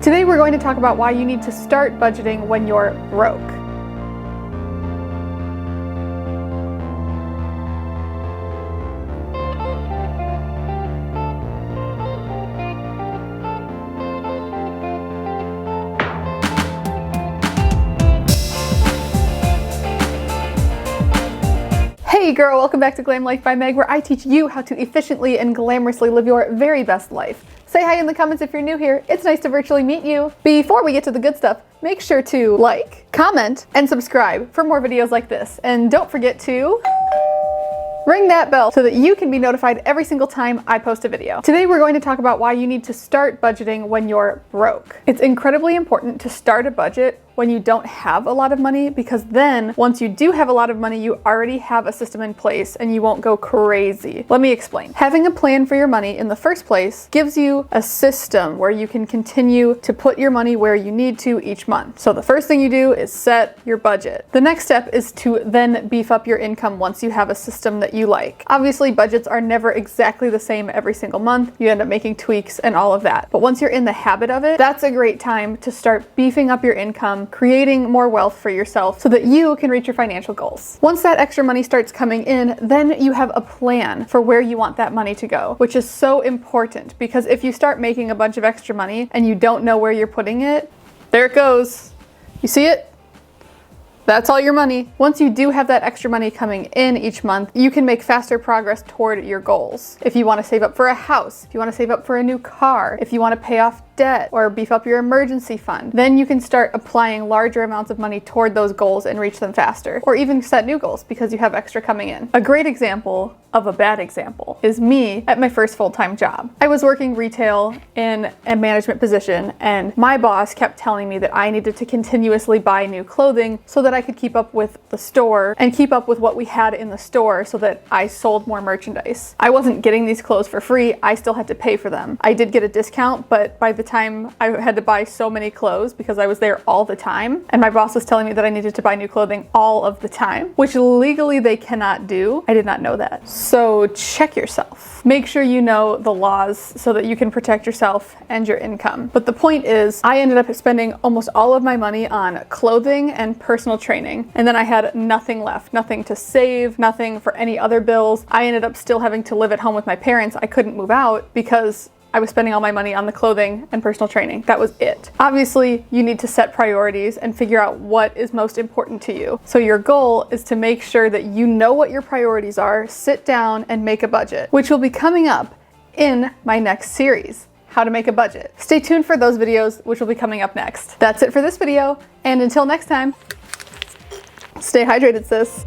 Today we're going to talk about why you need to start budgeting when you're broke. Hey girl, welcome back to Glam Life by Meg, where I teach you how to efficiently and glamorously live your very best life. Say hi in the comments if you're new here. It's nice to virtually meet you. Before we get to the good stuff, make sure to like, comment, and subscribe for more videos like this. And don't forget to ring that bell so that you can be notified every single time I post a video. Today we're going to talk about why you need to start budgeting when you're broke. It's incredibly important to start a budget when you don't have a lot of money, because then once you do have a lot of money, you already have a system in place and you won't go crazy. Let me explain. Having a plan for your money in the first place gives you a system where you can continue to put your money where you need to each month. So the first thing you do is set your budget. The next step is to then beef up your income once you have a system that you like. Obviously, budgets are never exactly the same every single month. You end up making tweaks and all of that. But once you're in the habit of it, that's a great time to start beefing up your income, creating more wealth for yourself so that you can reach your financial goals. Once that extra money starts coming in, then you have a plan for where you want that money to go, which is so important, because if you start making a bunch of extra money and you don't know where you're putting it, there it goes. You see it? That's all your money. Once you do have that extra money coming in each month, you can make faster progress toward your goals. If you want to save up for a house, if you want to save up for a new car, if you want to pay off debt or beef up your emergency fund, then you can start applying larger amounts of money toward those goals and reach them faster, or even set new goals because you have extra coming in. A great example of a bad example is me at my first full-time job. I was working retail in a management position, and my boss kept telling me that I needed to continuously buy new clothing so that I could keep up with the store and keep up with what we had in the store so that I sold more merchandise. I wasn't getting these clothes for free. I still had to pay for them. I did get a discount, but by the time I had to buy so many clothes because I was there all the time, and my boss was telling me that I needed to buy new clothing all of the time, which legally they cannot do. I did not know that. So check yourself. Make sure you know the laws so that you can protect yourself and your income. But the point is, I ended up spending almost all of my money on clothing and personal training. And then I had nothing left, nothing to save, nothing for any other bills. I ended up still having to live at home with my parents. I couldn't move out because I was spending all my money on the clothing and personal training. That was it. Obviously, you need to set priorities and figure out what is most important to you. So your goal is to make sure that you know what your priorities are, sit down and make a budget, which will be coming up in my next series, How to Make a Budget. Stay tuned for those videos, which will be coming up next. That's it for this video, and until next time, stay hydrated, sis.